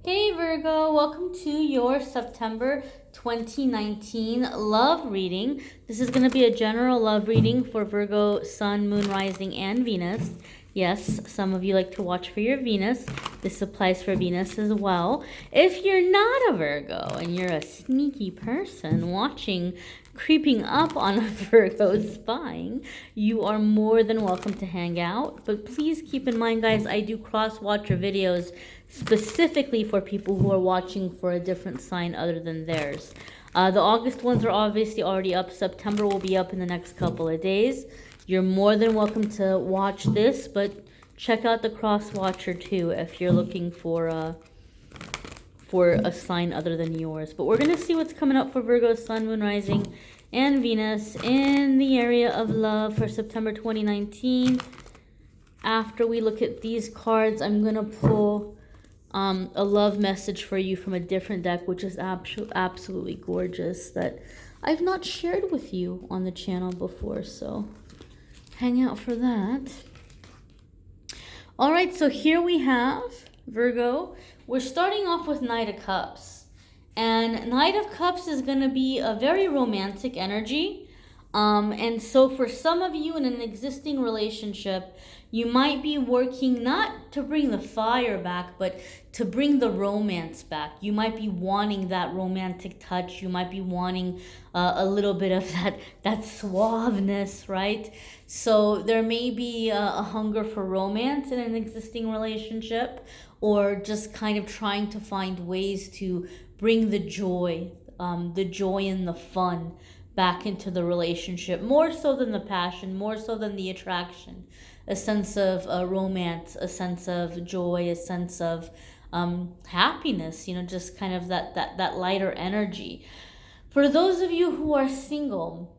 Hey Virgo, welcome to your September 2019 love reading. This is going to be a general love reading for Virgo, Sun, Moon, Rising, and Venus. Yes, some of you like to watch for your Venus. This applies for Venus as well. If you're not a Virgo and you're a sneaky person creeping up on a Virgo spying, you are more than welcome to hang out. But please keep in mind, guys, I do cross-watcher videos specifically for people who are watching for a different sign other than theirs. The August ones are obviously already up. September will be up in the next couple of days. You're more than welcome to watch this, but check out the cross-watcher too if you're looking for a sign other than yours. But we're going to see what's coming up for Virgo, Sun, Moon, Rising, and Venus in the area of love for September 2019. After we look at these cards, I'm going to pull a love message for you from a different deck, which is absolutely gorgeous, that I've not shared with you on the channel before, so hang out for that. All right, so here we have Virgo. We're starting off with Knight of Cups, and Knight of Cups is going to be a very romantic energy. And so for some of you in an existing relationship, you might be working not to bring the fire back, but to bring the romance back. You might be wanting that romantic touch. You might be wanting a little bit of that suaveness, right? So there may be a hunger for romance in an existing relationship, or just kind of trying to find ways to bring the joy and the fun back into the relationship, more so than the passion, more so than the attraction. A sense of romance, a sense of joy, a sense of happiness, just kind of that lighter energy. For those of you who are single,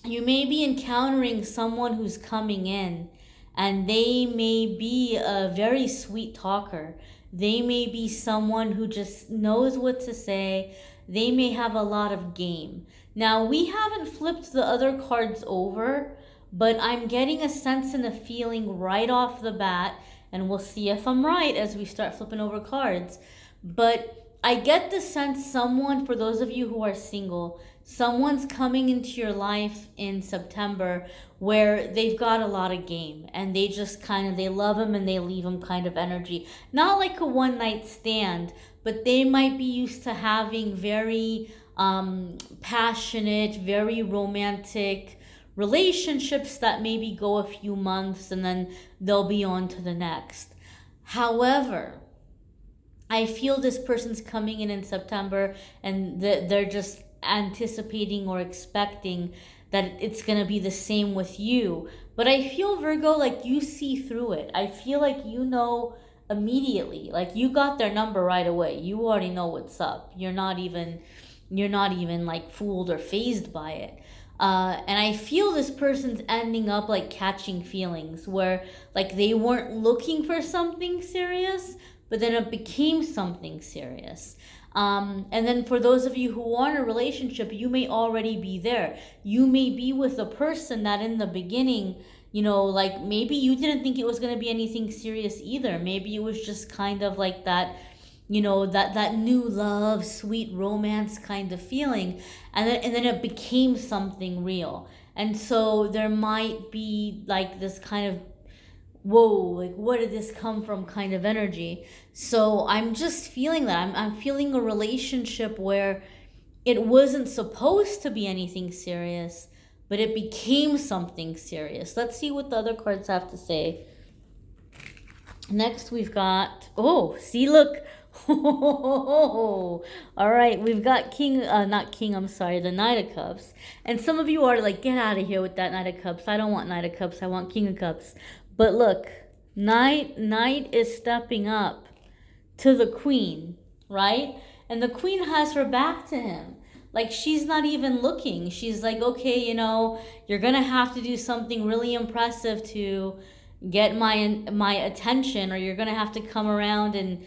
you may be encountering someone who's coming in, and they may be a very sweet talker. They may be someone who just knows what to say. They may have a lot of game. Now, we haven't flipped the other cards over, but I'm getting a sense and a feeling right off the bat, and we'll see if I'm right as we start flipping over cards. But I get the sense someone, for those of you who are single, someone's coming into your life in September where they've got a lot of game, and they just they love him and they leave him kind of energy. Not like a one-night stand, but they might be used to having very passionate, very romantic relationships that maybe go a few months and then they'll be on to the next. However, I feel this person's coming in September, and they're just anticipating or expecting that it's going to be the same with you. But I feel, Virgo, like you see through it. I feel like you know immediately, like you got their number right away. You already know what's up. You're not even like fooled or fazed by it. And I feel this person's ending up like catching feelings where like they weren't looking for something serious, but then it became something serious. And then for those of you who are in a relationship, you may already be there. You may be with a person that in the beginning, like maybe you didn't think it was going to be anything serious either. Maybe it was just kind of like that, that new love, sweet romance kind of feeling. And then it became something real. And so there might be like this kind of, whoa, like where did this come from kind of energy. So I'm just feeling that. I'm feeling a relationship where it wasn't supposed to be anything serious, but it became something serious. Let's see what the other cards have to say. Next we've got, look. All right, we've got the Knight of Cups. And some of you are like, get out of here with that Knight of Cups. I don't want Knight of Cups. I want King of Cups. But look, Knight is stepping up to the Queen, right? And the Queen has her back to him. Like, she's not even looking. She's like, okay, you're going to have to do something really impressive to get my attention, or you're going to have to come around and,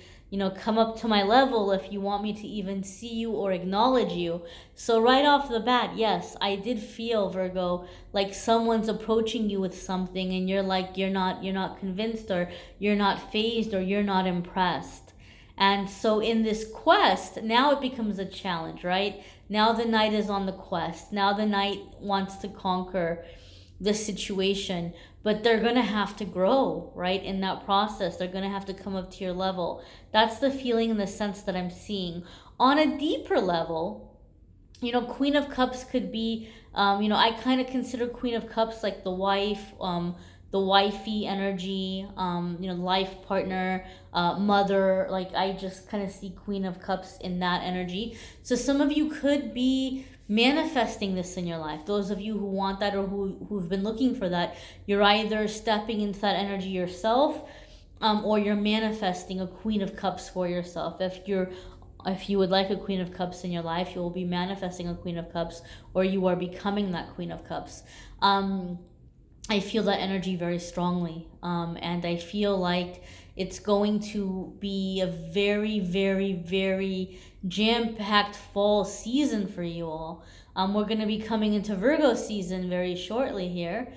come up to my level if you want me to even see you or acknowledge you. So right off the bat, yes, I did feel, Virgo, like someone's approaching you with something and you're like, you're not convinced, or you're not fazed, or you're not impressed. And so in this quest, now it becomes a challenge, right? Now the knight is on the quest. Now the knight wants to conquer the situation, but they're going to have to grow, right? In that process, they're going to have to come up to your level. That's the feeling and the sense that I'm seeing. On a deeper level, you know, Queen of Cups could be, you know, I kind of consider Queen of Cups like the wife, the wifey energy, you know, life partner, mother. Like I just kind of see Queen of Cups in that energy. So some of you could be manifesting this in your life. Those of you who want that or who've been looking for that, you're either stepping into that energy yourself, or you're manifesting a Queen of Cups for yourself. If you would like a Queen of Cups in your life, you will be manifesting a Queen of Cups, or you are becoming that Queen of Cups. I feel that energy very strongly, and I feel like it's going to be a very, very, very jam-packed fall season for you all. We're going to be coming into Virgo season very shortly here.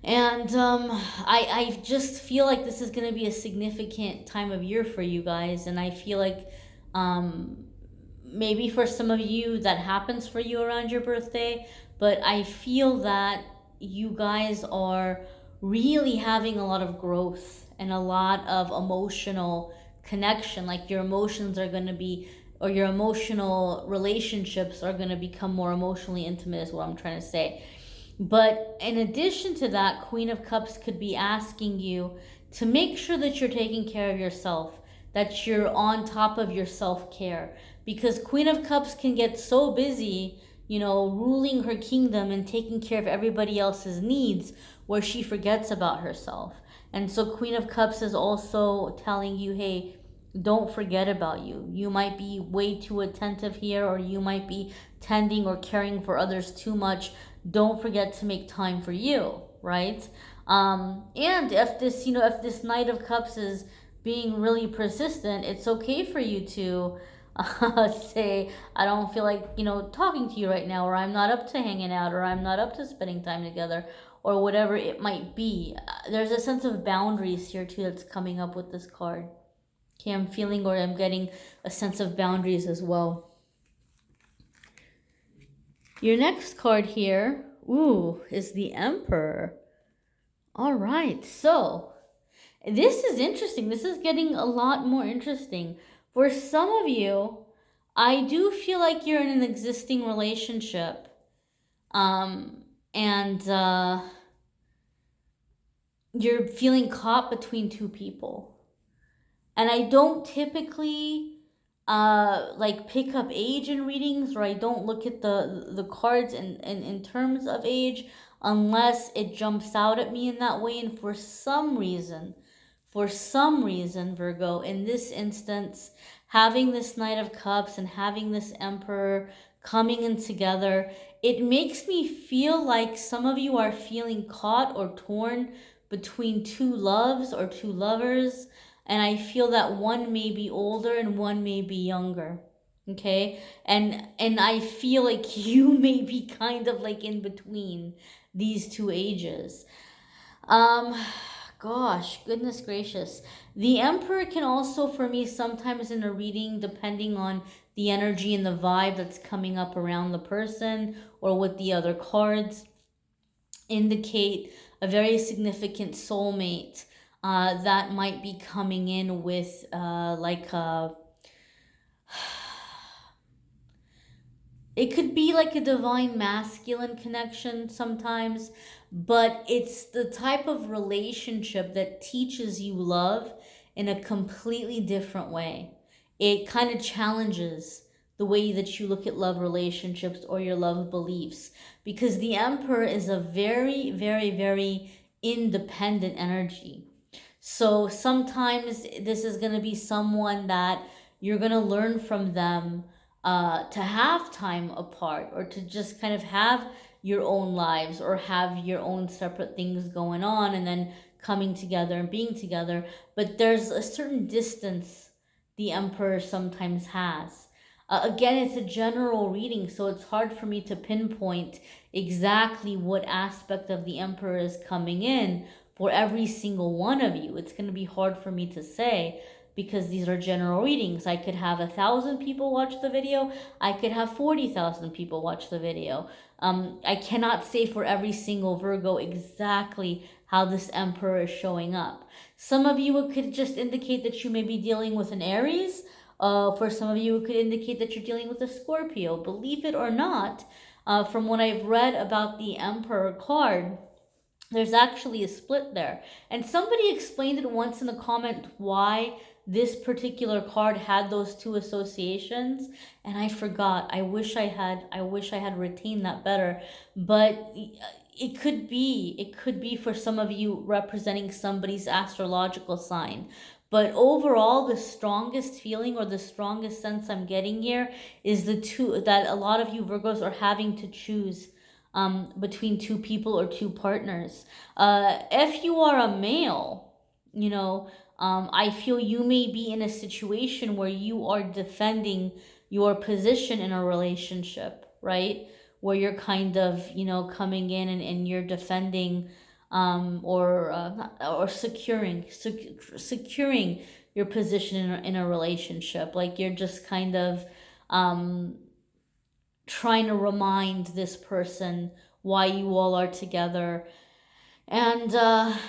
And I just feel like this is going to be a significant time of year for you guys. And I feel like maybe for some of you that happens for you around your birthday, but I feel that you guys are really having a lot of growth and a lot of emotional connection. Like your emotions are going to be, or your emotional relationships are going to become more emotionally intimate is what I'm trying to say. But in addition to that, Queen of Cups could be asking you to make sure that you're taking care of yourself, that you're on top of your self-care, because Queen of Cups can get so busy, you know, ruling her kingdom and taking care of everybody else's needs, where she forgets about herself. And so Queen of Cups is also telling you, hey, don't forget about you. You might be way too attentive here, or you might be tending or caring for others too much. Don't forget to make time for you, right? And if this, you know, if this Knight of Cups is being really persistent, it's okay for you to say, I don't feel like, you know, talking to you right now, or I'm not up to hanging out, or I'm not up to spending time together, or whatever it might be. There's a sense of boundaries here too that's coming up with this card. Okay, I'm feeling, or I'm getting a sense of boundaries as well. Your next card here, ooh, is the Emperor. All right, so this is interesting. This is getting a lot more interesting. For some of you, I do feel like you're in an existing relationship, and you're feeling caught between two people. And I don't typically like pick up age in readings, or I don't look at the cards in terms of age unless it jumps out at me in that way. And for some reason, Virgo, in this instance, having this Knight of Cups and having this Emperor coming in together, it makes me feel like some of you are feeling caught or torn between two loves or two lovers. And I feel that one may be older and one may be younger. Okay? And I feel like you may be kind of like in between these two ages. Gosh, goodness gracious. The Emperor can also, for me, sometimes in a reading, depending on the energy and the vibe that's coming up around the person or with the other cards, indicate a very significant soulmate that might be coming in with it could be like a divine masculine connection sometimes, but it's the type of relationship that teaches you love in a completely different way. It kind of challenges the way that you look at love relationships or your love beliefs, because the Emperor is a very, very, very independent energy. So sometimes this is going to be someone that you're going to learn from them to have time apart, or to just kind of have your own lives or have your own separate things going on and then coming together and being together. But there's a certain distance the Emperor sometimes has. Again, it's a general reading, so it's hard for me to pinpoint exactly what aspect of the Emperor is coming in for every single one of you. It's going to be hard for me to say. because these are general readings. I could have 1,000 people watch the video. I could have 40,000 people watch the video. I cannot say for every single Virgo exactly how this Emperor is showing up. Some of you, it could just indicate that you may be dealing with an Aries. For some of you, it could indicate that you're dealing with a Scorpio. Believe it or not, from what I've read about the Emperor card, there's actually a split there. And somebody explained it once in a comment why this particular card had those two associations, and I forgot. I wish I had retained that better. But it could be for some of you representing somebody's astrological sign. But overall, the strongest feeling or the strongest sense I'm getting here is that a lot of you Virgos are having to choose between two people or two partners. If you are a male, I feel you may be in a situation where you are defending your position in a relationship, right? Where you're kind of, coming in and you're defending or securing your position in a relationship. Like you're just kind of trying to remind this person why you all are together, and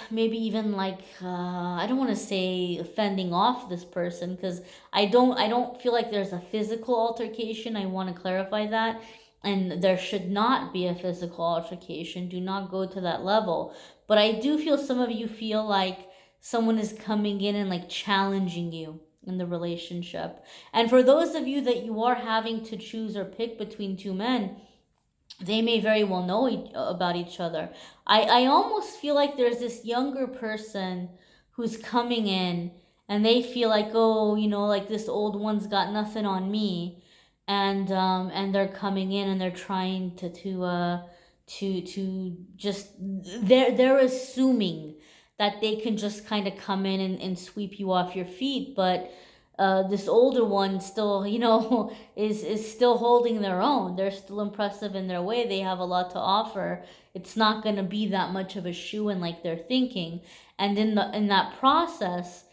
maybe even like I don't want to say fending off this person, because I don't feel like there's a physical altercation. I want to clarify that, and there should not be a physical altercation. Do not go to that level. But I do feel some of you feel like someone is coming in and like challenging you in the relationship. And for those of you that you are having to choose or pick between two men, they may very well know about each other. I almost feel like there's this younger person who's coming in and they feel like, oh, like this old one's got nothing on me, and they're coming in and they're trying to just they're assuming that they can just kind of come in and sweep you off your feet. But this older one still, is still holding their own. They're still impressive in their way. They have a lot to offer. It's not going to be that much of a shoo-in like they're thinking. And in that process,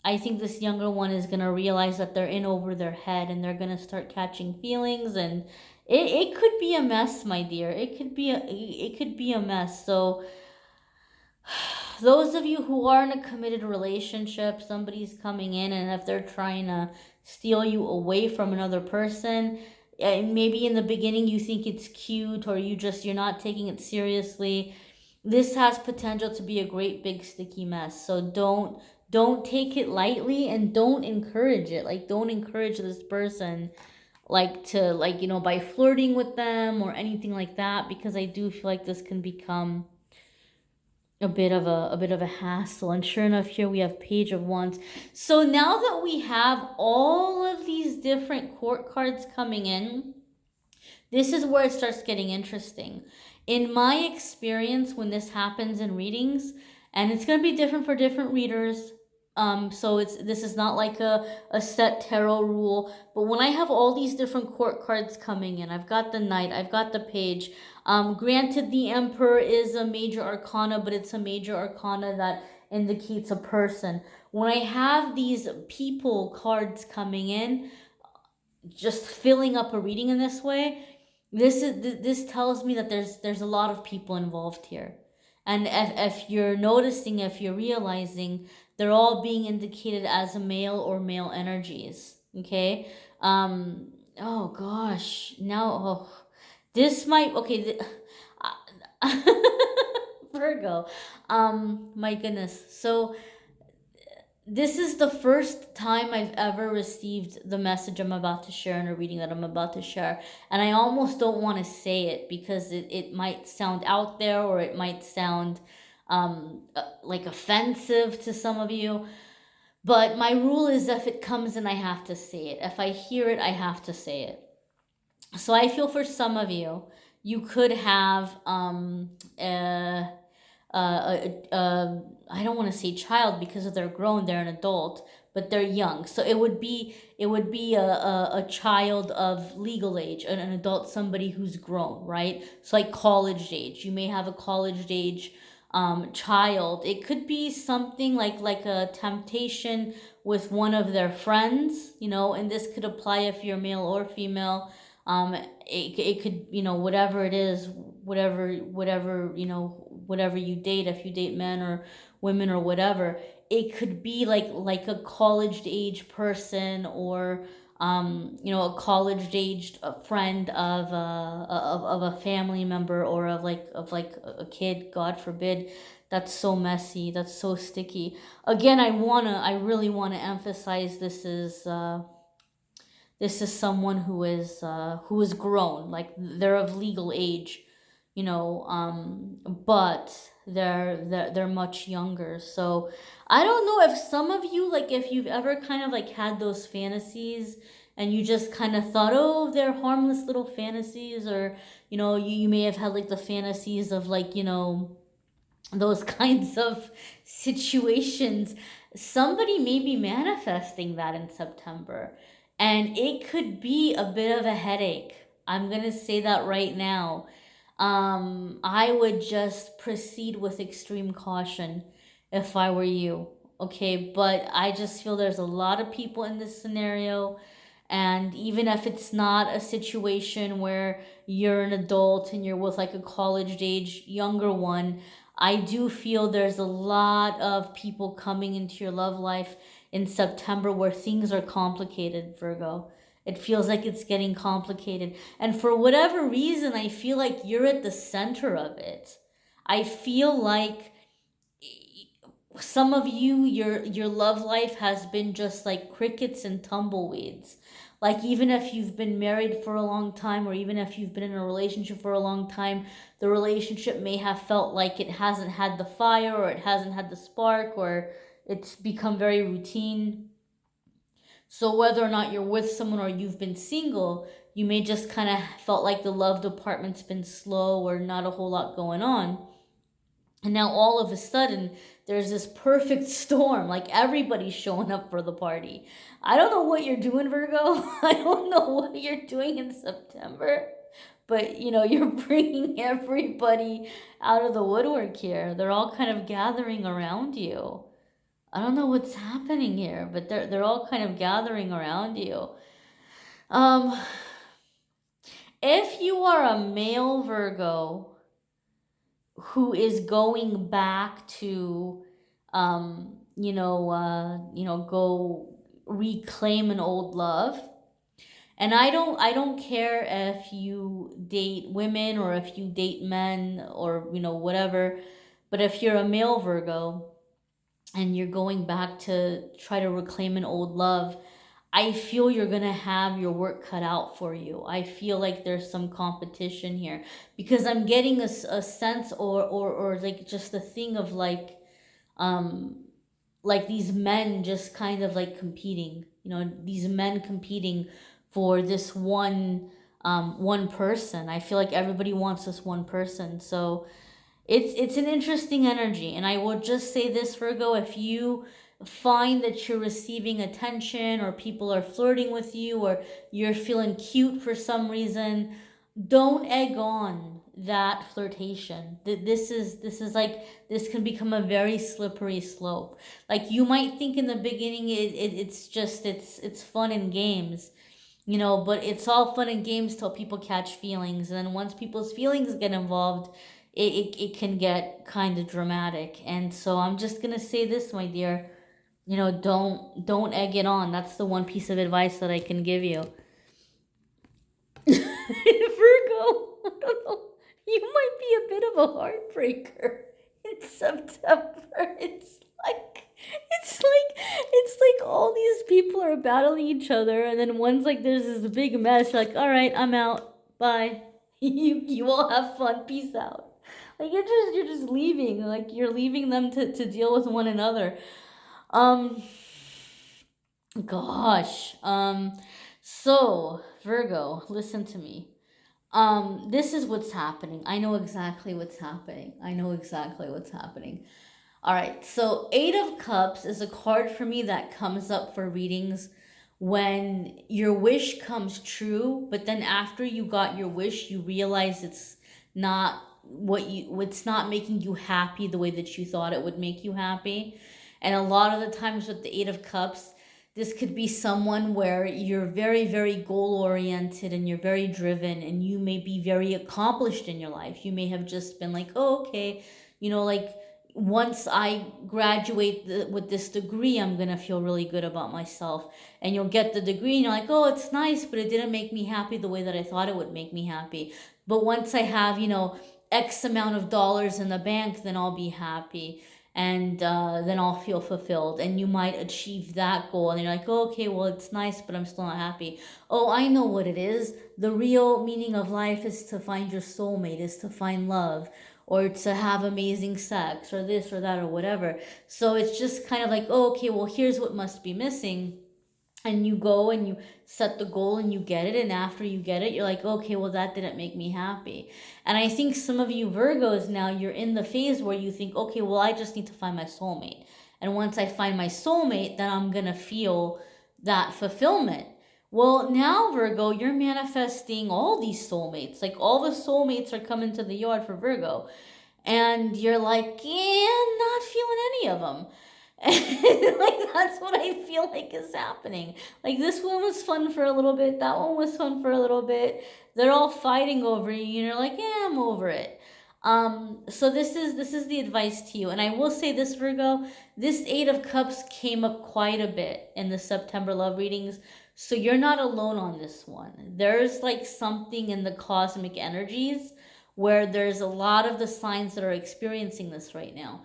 I think this younger one is going to realize that they're in over their head, and they're going to start catching feelings, and it could be a mess, my dear. It could be a mess. So those of you who are in a committed relationship, somebody's coming in, and if they're trying to steal you away from another person, maybe in the beginning you think it's cute, or you're not taking it seriously. This has potential to be a great big sticky mess. So don't take it lightly, and don't encourage it. Like, don't encourage this person by flirting with them or anything like that, because I do feel like this can become a bit of a hassle. And sure enough, here we have Page of Wands. So now that we have all of these different court cards coming in, this is where it starts getting interesting. In my experience, when this happens in readings, and it's going to be different for different readers, so this is not like a set tarot rule, but when I have all these different court cards coming in, I've got the Knight, I've got the Page. Granted, the Emperor is a major arcana, but it's a major arcana that indicates a person. When I have these people cards coming in, just filling up a reading in this way, this tells me that there's a lot of people involved here. And if you're noticing, if you're realizing, they're all being indicated as a male or male energies. Okay. Oh gosh. Now, this might, okay. Virgo. My goodness. So this is the first time I've ever received the message I'm about to share in a reading that I'm about to share. And I almost don't want to say it, because it might sound out there, or it might sound like offensive to some of you. But my rule is, if it comes in, I have to say it. If I hear it, I have to say it. So I feel for some of you, you could have I don't want to say child, because if they're grown, they're an adult, but they're young. So it would be a child of legal age, an adult, somebody who's grown, right? So like college age. You may have a college age child. It could be something like a temptation with one of their friends, and this could apply if you're male or female. It could, whatever it is, whatever you date, if you date men or women or whatever, it could be like a college age person, or a college aged friend of a family member, or of a kid, God forbid. That's so messy. That's so sticky. Again, I really wanna emphasize this is someone who is grown, like they're of legal age, but they're much younger. So I don't know if some of you, like, if you've ever kind of like had those fantasies and you just kind of thought, oh, they're harmless little fantasies, or you may have had like the fantasies of, like, those kinds of situations. Somebody may be manifesting that in September, and it could be a bit of a headache. I'm going to say that right now. I would just proceed with extreme caution if I were you. Okay, but I just feel there's a lot of people in this scenario, and even if it's not a situation where you're an adult and you're with like a college age younger one, I do feel there's a lot of people coming into your love life in September where things are complicated, Virgo. It feels like it's getting complicated. And for whatever reason, I feel like you're at the center of it. I feel like some of you, your love life has been just like crickets and tumbleweeds. Like, even if you've been married for a long time, or even if you've been in a relationship for a long time, the relationship may have felt like it hasn't had the fire, or it hasn't had the spark, or it's become very routine. So whether or not you're with someone or you've been single, you may just kind of felt like the love department's been slow, or not a whole lot going on. And now all of a sudden, there's this perfect storm. Like, everybody's showing up for the party. I don't know what you're doing, Virgo. I don't know what you're doing in September. But, you're bringing everybody out of the woodwork here. They're all kind of gathering around you. I don't know what's happening here, but they're all kind of gathering around you. If you are a male Virgo who is going back to, go reclaim an old love. And I don't care if you date women or if you date men, or, whatever. But if you're a male Virgo and you're going back to try to reclaim an old love, I feel you're going to have your work cut out for you. I feel like there's some competition here, because I'm getting a sense, or like just a thing of like these men just kind of like competing, these men competing for this one person. I feel like everybody wants this one person. So it's an interesting energy. And I will just say this, Virgo, if you find that you're receiving attention, or people are flirting with you, or you're feeling cute for some reason, don't egg on that flirtation. This can become a very slippery slope. Like, you might think in the beginning it's fun and games, but it's all fun and games till people catch feelings. And then once people's feelings get involved, it can get kind of dramatic. And so I'm just gonna say this, my dear, don't egg it on. That's the one piece of advice that I can give you. Virgo, I don't know. You might be a bit of a heartbreaker in September. It's like all these people are battling each other, and then one's like, there's this big mess. You're like, all right, I'm out. Bye. You all have fun. Peace out. Like, you're just leaving. Like, you're leaving them to deal with one another. Gosh. So, Virgo, listen to me. This is what's happening. I know exactly what's happening. All right, so Eight of Cups is a card for me that comes up for readings when your wish comes true, but then after you got your wish, you realize it's not it's not making you happy the way that you thought it would make you happy. And a lot of the times with the Eight of Cups, this could be someone where you're very, very goal oriented and you're very driven and you may be very accomplished in your life. You may have just been like, oh, okay, like once I graduate with this degree, I'm going to feel really good about myself. And you'll get the degree and you're like, oh, it's nice, but it didn't make me happy the way that I thought it would make me happy. But once I have, X amount of dollars in the bank, then I'll be happy. And then I'll feel fulfilled. And you might achieve that goal. And you're like, oh, okay, well, it's nice, but I'm still not happy. Oh, I know what it is. The real meaning of life is to find your soulmate, is to find love, or to have amazing sex, or this or that, or whatever. So it's just kind of like, oh, okay, well, here's what must be missing. And you go and you set the goal and you get it. And after you get it, you're like, okay, well, that didn't make me happy. And I think some of you Virgos now, you're in the phase where you think, okay, well, I just need to find my soulmate. And once I find my soulmate, then I'm going to feel that fulfillment. Well, now, Virgo, you're manifesting all these soulmates. Like, all the soulmates are coming to the yard for Virgo. And you're like, yeah, I'm not feeling any of them. Like, that's what I feel like is happening. Like, this one was fun for a little bit. That one was fun for a little bit. They're all fighting over you. And you're like, yeah, I'm over it. So this is the advice to you. And I will say this, Virgo, this Eight of Cups came up quite a bit in the September love readings. So you're not alone on this one. There's like something in the cosmic energies where there's a lot of the signs that are experiencing this right now.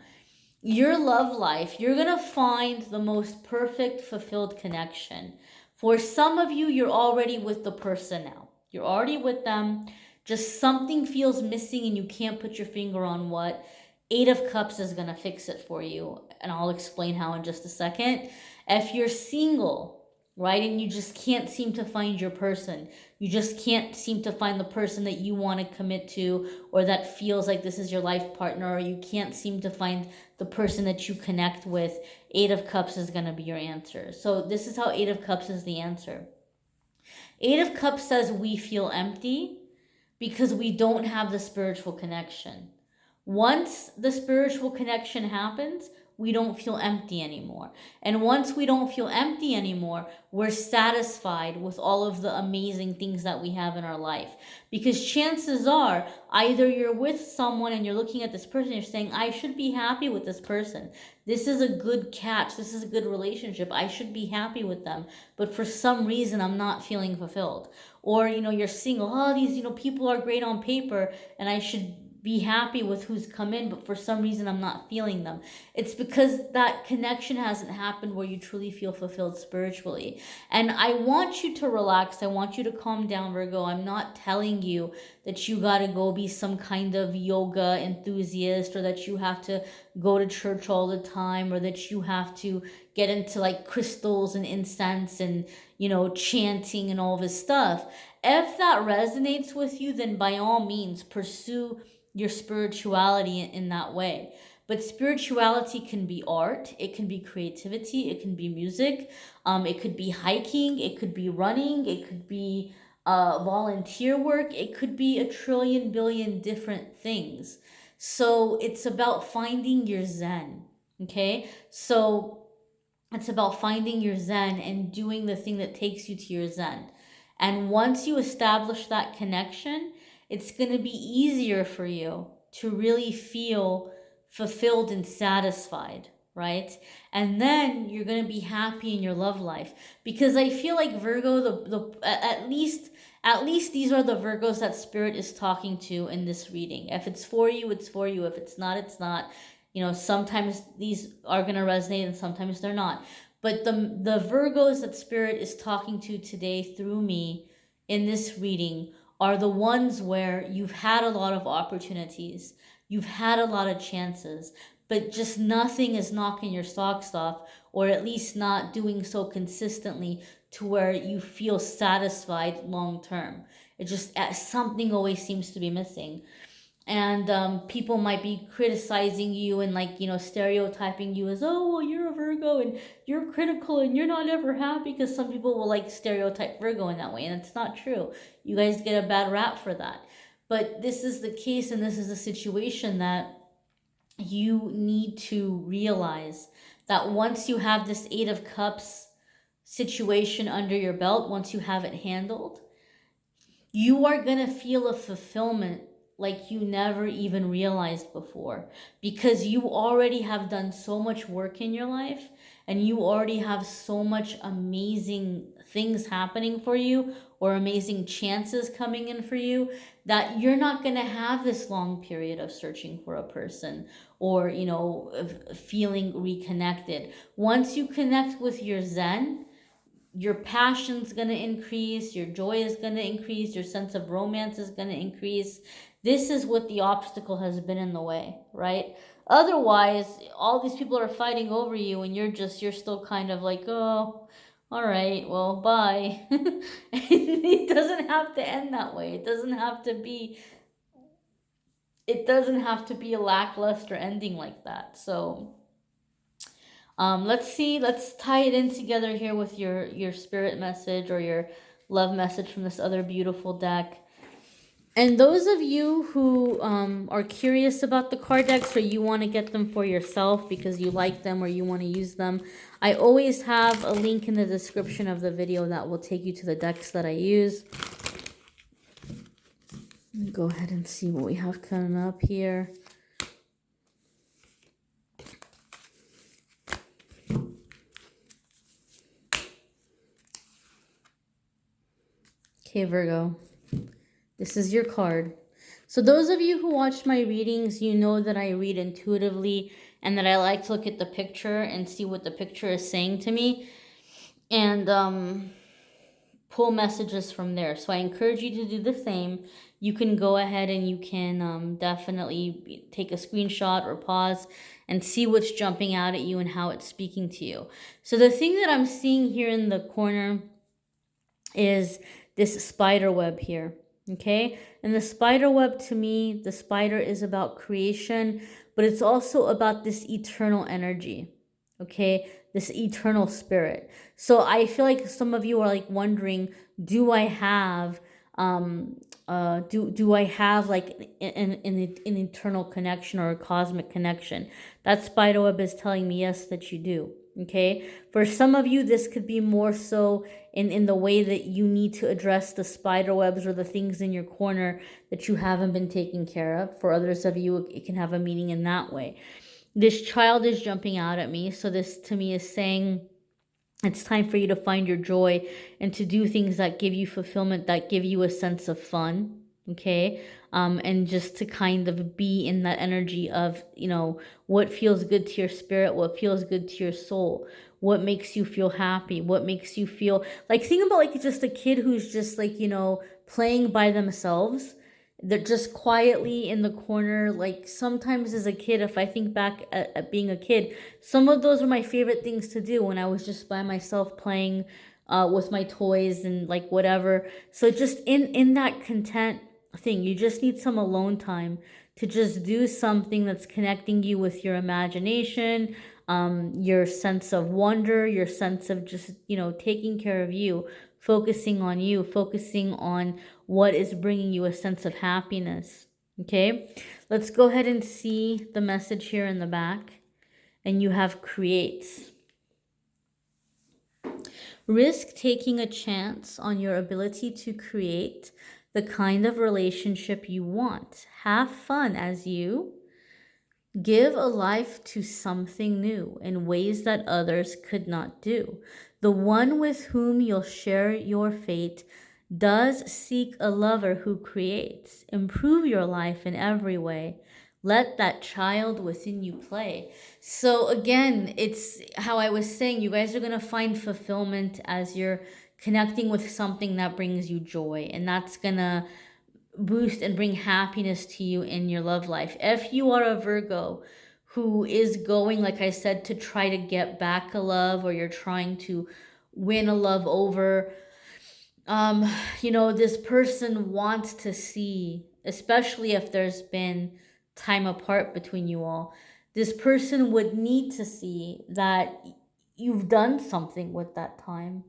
Your love life, you're going to find the most perfect, fulfilled connection. For some of you, you're already with the person now. You're already with them. Just something feels missing and you can't put your finger on what. Eight of Cups is going to fix it for you. And I'll explain how in just a second. If you're single, right, and you just can't seem to find your person, you just can't seem to find the person that you want to commit to, or that feels like this is your life partner, or you can't seem to find the person that you connect with, Eight of Cups is going to be your answer. So this is how Eight of Cups is the answer. Eight of Cups says we feel empty because we don't have the spiritual connection. Once the spiritual connection happens, we don't feel empty anymore. And once we don't feel empty anymore, we're satisfied with all of the amazing things that we have in our life. Because chances are, either you're with someone and you're looking at this person, you're saying, I should be happy with this person. This is a good catch. This is a good relationship. I should be happy with them. But for some reason, I'm not feeling fulfilled. Or, you're single. Oh, these, people are great on paper and I should be happy with who's come in, but for some reason I'm not feeling them. It's because that connection hasn't happened where you truly feel fulfilled spiritually. And I want you to relax. I want you to calm down, Virgo. I'm not telling you that you got to go be some kind of yoga enthusiast, or that you have to go to church all the time, or that you have to get into like crystals and incense and, chanting and all this stuff. If that resonates with you, then by all means pursue your spirituality in that way. But spirituality can be art, it can be creativity, it can be music, it could be hiking, it could be running, it could be volunteer work, it could be a trillion billion different things. So it's about finding your zen. Okay, so it's about finding your zen and doing the thing that takes you to your zen. And once you establish that connection, it's going to be easier for you to really feel fulfilled and satisfied, right? And then you're going to be happy in your love life. Because I feel like Virgo, at least these are the Virgos that Spirit is talking to in this reading. If it's for you, it's for you. If it's not, it's not. Sometimes these are going to resonate and sometimes they're not. But the Virgos that Spirit is talking to today through me in this reading are the ones where you've had a lot of opportunities, you've had a lot of chances, but just nothing is knocking your socks off, or at least not doing so consistently to where you feel satisfied long term. It just, something always seems to be missing. And people might be criticizing you and stereotyping you as, oh, well, you're a Virgo and you're critical and you're not ever happy, because some people will stereotype Virgo in that way, and it's not true. You guys get a bad rap for that. But this is the case, and this is the situation that you need to realize that once you have this Eight of Cups situation under your belt, once you have it handled, you are going to feel a fulfillment like you never even realized before, because you already have done so much work in your life, and you already have so much amazing things happening for you, or amazing chances coming in for you, that you're not going to have this long period of searching for a person, or feeling reconnected. Once you connect with your Zen, your passion's going to increase, your joy is going to increase, your sense of romance is going to increase. This is what the obstacle has been in the way, right? Otherwise, all these people are fighting over you, and you're still kind of like, oh, all right, well, bye. It doesn't have to end that way. It doesn't have to be a lackluster ending like that. So let's see, let's tie it in together here with your spirit message or your love message from this other beautiful deck. And those of you who are curious about the card decks, or you want to get them for yourself because you like them or you want to use them, I always have a link in the description of the video that will take you to the decks that I use. Let me go ahead and see what we have coming up here. Okay, Virgo, this is your card. So those of you who watched my readings, you know that I read intuitively, and that I like to look at the picture and see what the picture is saying to me, and pull messages from there. So I encourage you to do the same. You can go ahead and you can definitely take a screenshot or pause and see what's jumping out at you and how it's speaking to you. So the thing that I'm seeing here in the corner is this spider web here, okay? And the spider web, to me, the spider is about creation, but it's also about this eternal energy, okay? This eternal spirit. So I feel like some of you are like wondering, do I have do I have like an eternal connection or a cosmic connection? That spider web is telling me yes, that you do. Okay, for some of you, this could be more so in the way that you need to address the spider webs or the things in your corner that you haven't been taking care of. For others of you, it can have a meaning in that way. This child is jumping out at me, so this to me is saying it's time for you to find your joy and to do things that give you fulfillment, that give you a sense of fun, okay? And just to kind of be in that energy of, what feels good to your spirit, what feels good to your soul, what makes you feel happy, what makes you feel like, think about like just a kid who's just like, playing by themselves. They're just quietly in the corner. Like sometimes as a kid, if I think back at being a kid, some of those were my favorite things to do when I was just by myself playing with my toys and like whatever. So just in that content thing, you just need some alone time to just do something that's connecting you with your imagination, your sense of wonder, your sense of just, taking care of you, focusing on you, focusing on what is bringing you a sense of happiness. Okay, let's go ahead and see the message here in the back. And you have creates. Risk taking a chance on your ability to create the kind of relationship you want. Have fun as you give a life to something new in ways that others could not do. The one with whom you'll share your fate does seek a lover who creates. Improve your life in every way. Let that child within you play. So again, it's how I was saying, you guys are going to find fulfillment as you're connecting with something that brings you joy. And that's going to boost and bring happiness to you in your love life. If you are a Virgo who is going, like I said, to try to get back a love, or you're trying to win a love over, this person wants to see, especially if there's been time apart between you all, this person would need to see that you've done something with that time.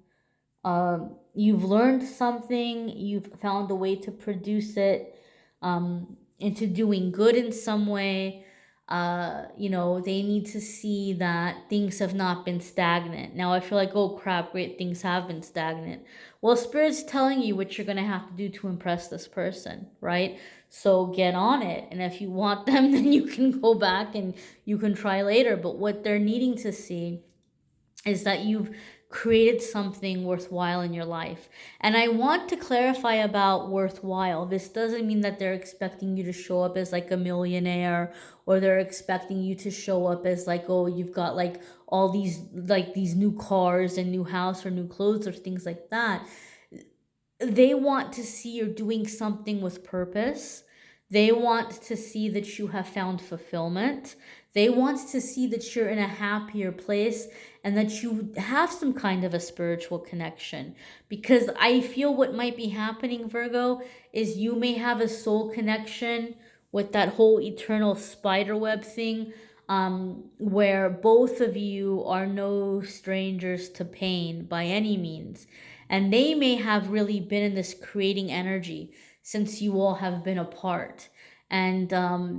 You've learned something, you've found a way to produce it, into doing good in some way. They need to see that things have not been stagnant. Now I feel like, oh crap, great, things have been stagnant. Well, Spirit's telling you what you're going to have to do to impress this person, right? So get on it. And if you want them, then you can go back and you can try later. But what they're needing to see is that you've created something worthwhile in your life. And I want to clarify about worthwhile. This doesn't mean that they're expecting you to show up as like a millionaire, or they're expecting you to show up as like, oh, you've got like all these new cars and new house or new clothes or things like that. They want to see you're doing something with purpose. They want to see that you have found fulfillment. They want to see that you're in a happier place and that you have some kind of a spiritual connection. Because I feel what might be happening, Virgo, is you may have a soul connection with that whole eternal spider web thing, where both of you are no strangers to pain by any means. And they may have really been in this creating energy since you all have been apart. And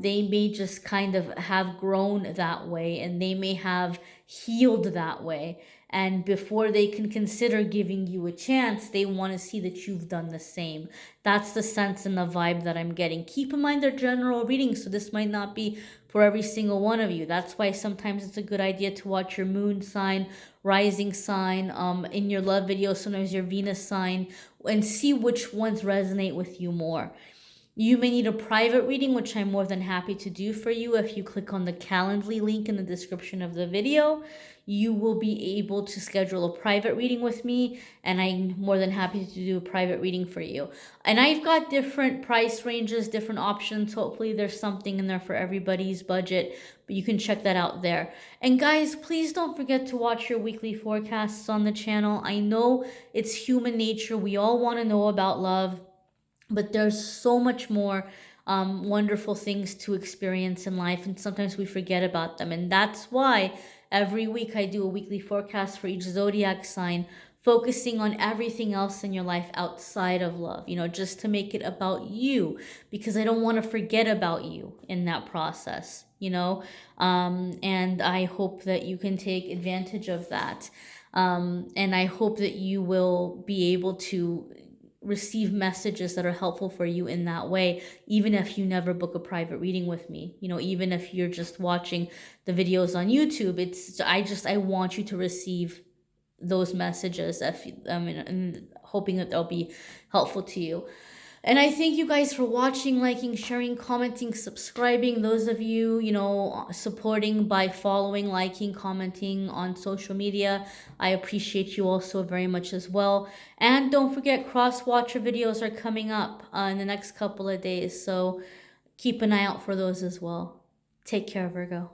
they may just kind of have grown that way, and they may have healed that way. And before they can consider giving you a chance, they want to see that you've done the same. That's the sense and the vibe that I'm getting. Keep in mind they're general readings, so this might not be for every single one of you. That's why sometimes it's a good idea to watch your moon sign, rising sign, in your love video, sometimes your Venus sign, and see which ones resonate with you more. You may need a private reading, which I'm more than happy to do for you. If you click on the Calendly link in the description of the video, you will be able to schedule a private reading with me, and I'm more than happy to do a private reading for you. And I've got different price ranges, different options. Hopefully there's something in there for everybody's budget, but you can check that out there. And guys, please don't forget to watch your weekly forecasts on the channel. I know it's human nature. We all want to know about love, but there's so much more wonderful things to experience in life, and sometimes we forget about them. And that's why every week I do a weekly forecast for each zodiac sign, focusing on everything else in your life outside of love, just to make it about you, because I don't want to forget about you in that process, and I hope that you can take advantage of that. And I hope that you will be able to receive messages that are helpful for you in that way, even if you never book a private reading with me. Even if you're just watching the videos on YouTube, I want you to receive those messages, and hoping that they'll be helpful to you. And I thank you guys for watching, liking, sharing, commenting, subscribing. Those of you, supporting by following, liking, commenting on social media, I appreciate you also very much as well. And don't forget, cross-watcher videos are coming up in the next couple of days, so keep an eye out for those as well. Take care, Virgo.